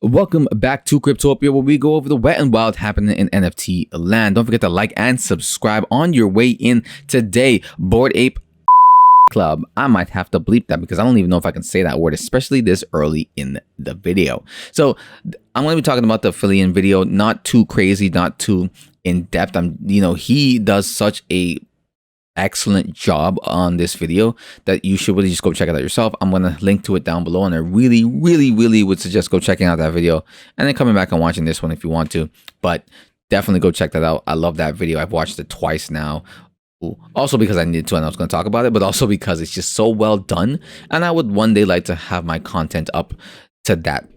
Welcome back to Cryptopia, where we go over the wet and wild happening in NFT land. Don't forget to like and subscribe on your way in today. Bored Ape Club. I might have to bleep that because I don't even know if I can say that word, especially this early in the video. So I'm going to be talking about the affiliate video, not too crazy, not too in depth. He does such a excellent job on this video that you should really just go check it out yourself. I'm going to link to it down below, and I really would suggest go checking out that video and then coming back and watching this one if you want to. But definitely go check that out. I love that video. I've watched it twice now. Also because I needed to and I was going to talk about it, but also because it's just so well done, and I would one day like to have my content up to that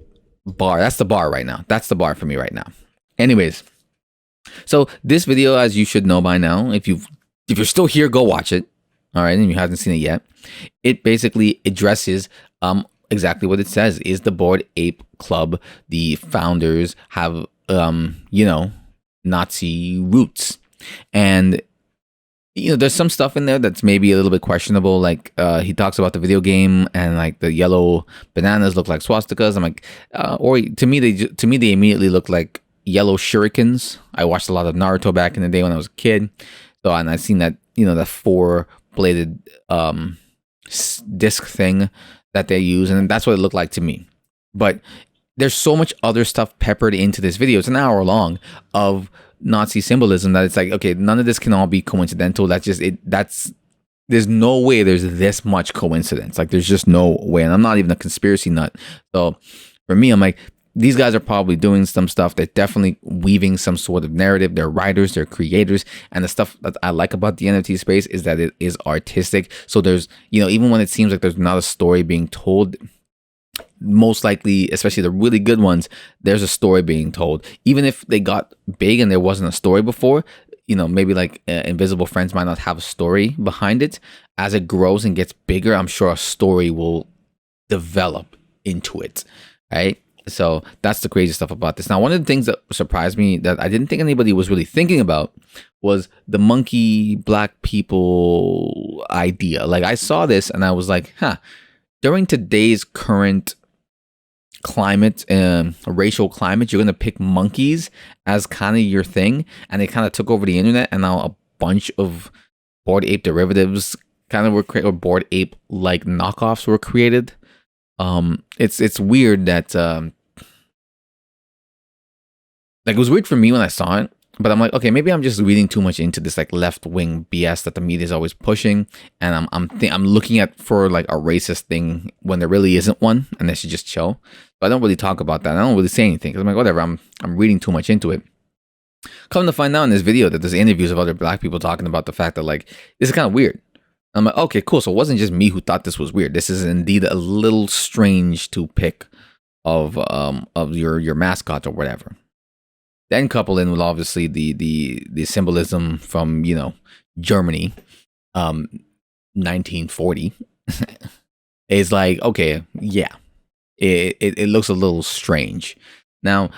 bar. That's the bar right now. That's the bar for me right now. Anyways, so this video, as you should know by now, if you're still here, go watch it. All right, and you haven't seen it yet. It basically addresses exactly what it says. Is the Bored Ape Club, the founders have Nazi roots, and there's some stuff in there that's maybe a little bit questionable. Like he talks about the video game and like the yellow bananas look like swastikas. I'm like, or to me they immediately look like yellow shurikens. I watched a lot of Naruto back in the day when I was a kid. So, and I've seen that, that 4-bladed disc thing that they use, and that's what it looked like to me. But there's so much other stuff peppered into this video. It's an hour long of Nazi symbolism that it's like, okay, none of this can all be coincidental. That's just it. There's no way there's this much coincidence. Like, there's just no way. And I'm not even a conspiracy nut. So for me, I'm like, these guys are probably doing some stuff. They're definitely weaving some sort of narrative. They're writers, they're creators. And the stuff that I like about the NFT space is that it is artistic. So there's, even when it seems like there's not a story being told, most likely, especially the really good ones, there's a story being told. Even if they got big and there wasn't a story before, maybe like Invisible Friends might not have a story behind it. As it grows and gets bigger, I'm sure a story will develop into it, right? So that's the crazy stuff about this. Now, one of the things that surprised me that I didn't think anybody was really thinking about was the monkey black people idea. Like, I saw this and I was like, during today's current climate, racial climate, you're going to pick monkeys as kind of your thing. And they kind of took over the internet, and now a bunch of Bored Ape derivatives kind of were created, or Bored Ape like knockoffs were created. It's weird that like, it was weird for me when I saw it, but I'm like, okay, maybe I'm just reading too much into this like left-wing BS that the media is always pushing, and I'm looking at for like a racist thing when there really isn't one, and they should just chill. But I don't really talk about that. I don't really say anything because I'm like, whatever. I'm reading too much into it. Come to find out in this video that there's interviews of other black people talking about the fact that like this is kind of weird. I'm like, okay, cool. So it wasn't just me who thought this was weird. This is indeed a little strange to pick of your mascot or whatever. Then coupled in with obviously the symbolism from Germany, 1940, is like, okay, yeah, it looks a little strange. Now,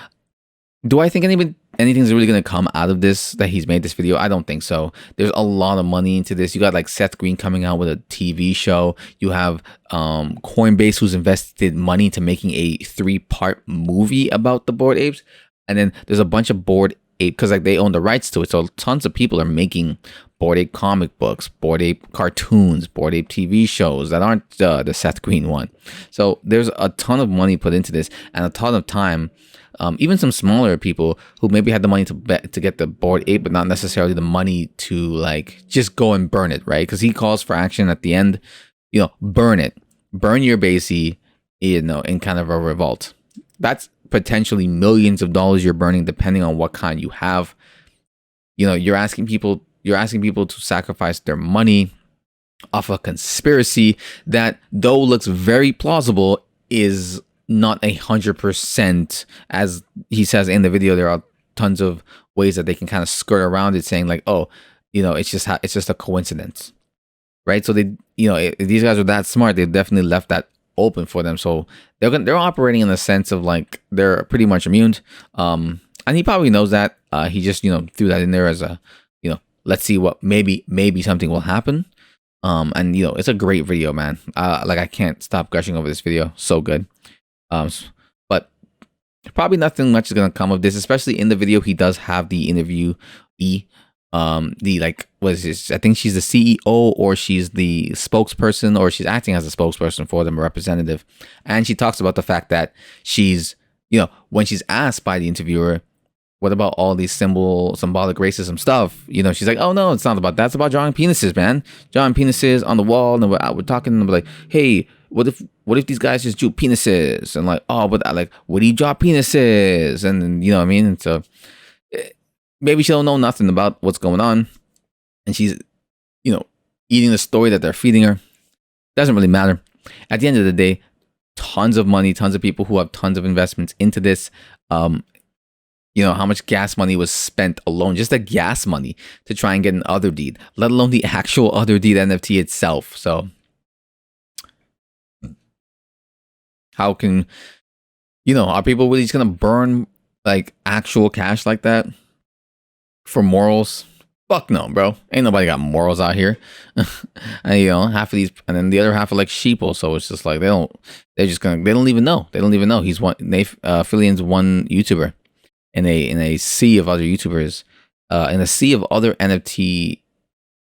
do I think anything's really gonna come out of this, that he's made this video? I don't think so. There's a lot of money into this. You got like Seth Green coming out with a TV show. You have Coinbase, who's invested money to making a 3-part movie about the Bored Apes. And then there's a bunch of Bored Ape, because like they own the rights to it. So tons of people are making Bored Ape comic books, Bored Ape cartoons, Bored Ape TV shows that aren't the Seth Green one. So there's a ton of money put into this, and a ton of time. Even some smaller people who maybe had the money to get the Bored Ape, but not necessarily the money to like just go and burn it, right? Because he calls for action at the end. Burn it, burn your BAYC, in kind of a revolt. That's potentially millions of dollars you're burning, depending on what kind you have. You're asking people to sacrifice their money off a conspiracy that, though looks very plausible, is not 100%. As he says in the video, there are tons of ways that they can kind of skirt around it, saying like, oh, it's just a coincidence, right? So they, if these guys are that smart, they definitely left that open for them. So they're operating in the sense of like they're pretty much immune. And he probably knows that. He just threw that in there as a let's see what maybe something will happen. And it's a great video, man. Like, I can't stop gushing over this video. So good. But probably nothing much is gonna come of this, especially in the video. He does have the interviewee, the like, what is this? I think she's the CEO, or she's the spokesperson, or she's acting as a spokesperson for them, a representative. And she talks about the fact that she's, when she's asked by the interviewer, what about all these symbolic racism stuff? She's like, oh no, it's not about that. It's about drawing penises, man. Drawing penises on the wall, and we're talking, and we're like, hey, what if these guys just drew penises? And like, oh, but like, what do you draw penises? And then, you know what I mean? And so maybe she don't know nothing about what's going on, and she's, eating the story that they're feeding her. Doesn't really matter. At the end of the day, tons of money, tons of people who have tons of investments into this. How much gas money was spent alone, just the gas money, to try and get an other deed, let alone the actual other deed NFT itself. So how can, are people really just going to burn like actual cash like that for morals? Fuck no, bro. Ain't nobody got morals out here. And, half of these, and then the other half are like sheeple. So it's just like, they don't even know. They don't even know. He's one, Fillion's one YouTuber. In a sea of other YouTubers, in a sea of other NFT,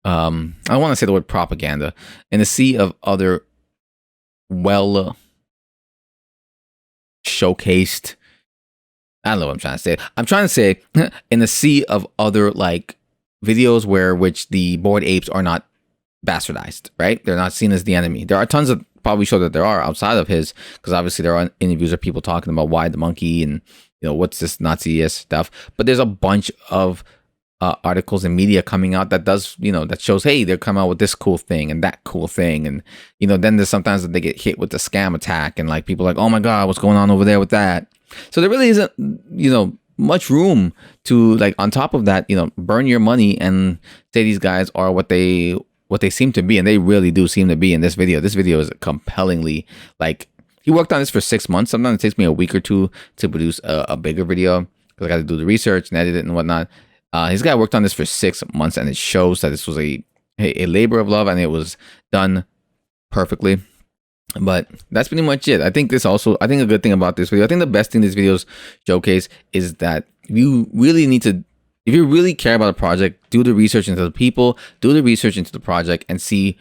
I don't want to say the word propaganda, in a sea of other showcased, I don't know what I'm trying to say. I'm trying to say in a sea of other like videos which the Bored Apes are not bastardized, right? They're not seen as the enemy. There are tons of probably show that there are outside of his, because obviously there are interviews of people talking about why the monkey and what's this Nazi stuff. But there's a bunch of articles and media coming out that does, that shows, hey, they're coming out with this cool thing and that cool thing. And, then there's sometimes that they get hit with the scam attack, and like people are like, oh my God, what's going on over there with that? So there really isn't, much room to, like, on top of that, burn your money and say these guys are what they seem to be. And they really do seem to be in this video. This video is compellingly, like, he worked on this for 6 months. Sometimes it takes me a week or two to produce a bigger video, because I got to do the research and edit it and whatnot. This guy worked on this for 6 months, and it shows that this was a labor of love, and it was done perfectly. But that's pretty much it. I think a good thing about this video, I think the best thing this video's showcase is that you really need to, if you really care about a project, do the research into the people, do the research into the project, and see,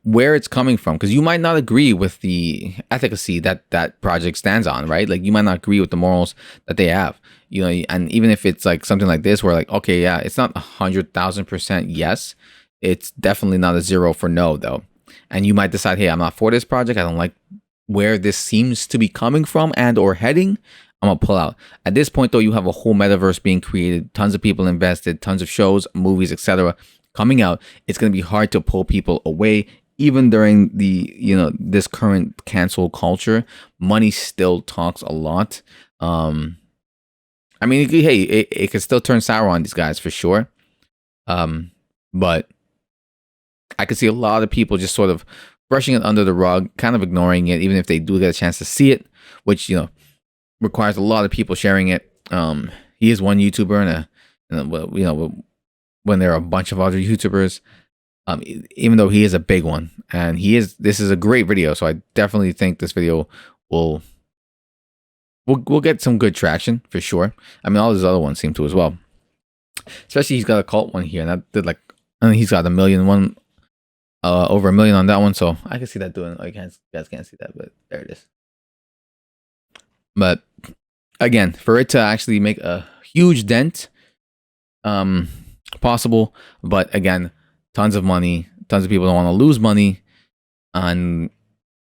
where it's coming from, because you might not agree with the efficacy that project stands on, right? Like, you might not agree with the morals that they have, and even if it's like something like this, where like, okay, yeah, it's not 100,000% yes, it's definitely not a 0 for no, though. And you might decide, hey, I'm not for this project, I don't like where this seems to be coming from and or heading, I'm gonna pull out. At this point, though, you have a whole metaverse being created, tons of people invested, tons of shows, movies, etc. coming out. It's gonna be hard to pull people away. Even during the, this current cancel culture, money still talks a lot. I mean, it could still turn sour on these guys for sure. But I could see a lot of people just sort of brushing it under the rug, kind of ignoring it, even if they do get a chance to see it, which, requires a lot of people sharing it. He is one YouTuber, and when there are a bunch of other YouTubers, even though he is a big one, and this is a great video. So I definitely think this video will get some good traction for sure. I mean, all his other ones seem to as well. Especially he's got a cult one here, and that did like, I mean, he's got a million one, over 1 million on that one. So I can see that doing. You guys can't see that, but there it is. But again, for it to actually make a huge dent, possible, but again, tons of money, tons of people don't want to lose money, and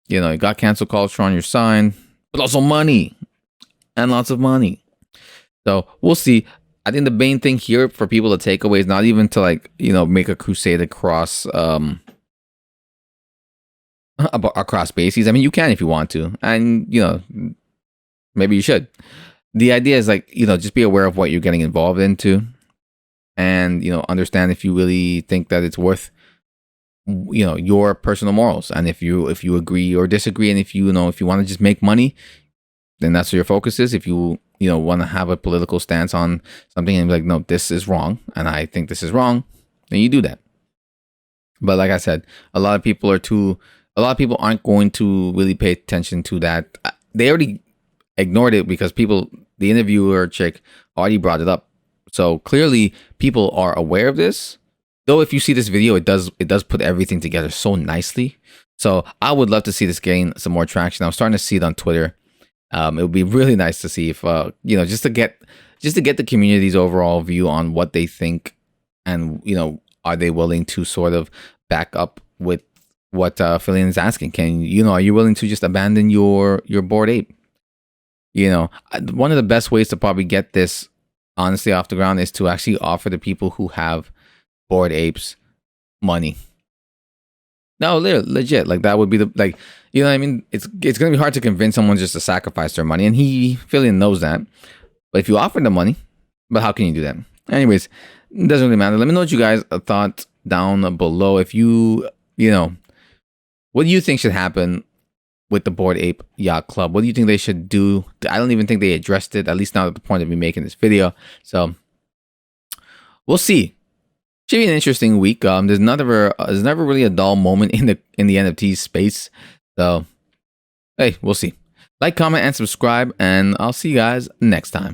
you got cancel culture on your side, but also money and lots of money. So we'll see. I think the main thing here for people to take away is not even to like make a crusade across BAYCs. I mean, you can if you want to, and maybe you should. The idea is like just be aware of what you're getting involved into. And understand if you really think that it's worth your personal morals, and if you agree or disagree, and if you want to just make money, then that's where your focus is. If you want to have a political stance on something and be like, no, this is wrong, and I think this is wrong, then you do that. But like I said, a lot of people aren't going to really pay attention to that. They already ignored it because the interviewer chick already brought it up. So clearly people are aware of this. Though if you see this video, it does put everything together so nicely. So I would love to see this gain some more traction. I'm starting to see it on Twitter. It would be really nice to see if just to get the community's overall view on what they think, and are they willing to sort of back up with what Fillion is asking? Are you willing to just abandon your Bored Ape? One of the best ways to probably get this honestly off the ground is to actually offer the people who have Bored Apes money. No, legit. Like that would be the what I mean? It's gonna be hard to convince someone just to sacrifice their money, and Fillion knows that. But if you offer them money, but how can you do that? Anyways, it doesn't really matter. Let me know what you guys thought down below. If what do you think should happen with the Bored Ape Yacht Club? What do you think they should do? I don't even think they addressed it, at least not at the point of me making this video. So we'll see. Should be an interesting week. There's never really a dull moment in the NFT space. So hey, we'll see. Like, comment, and subscribe, and I'll see you guys next time.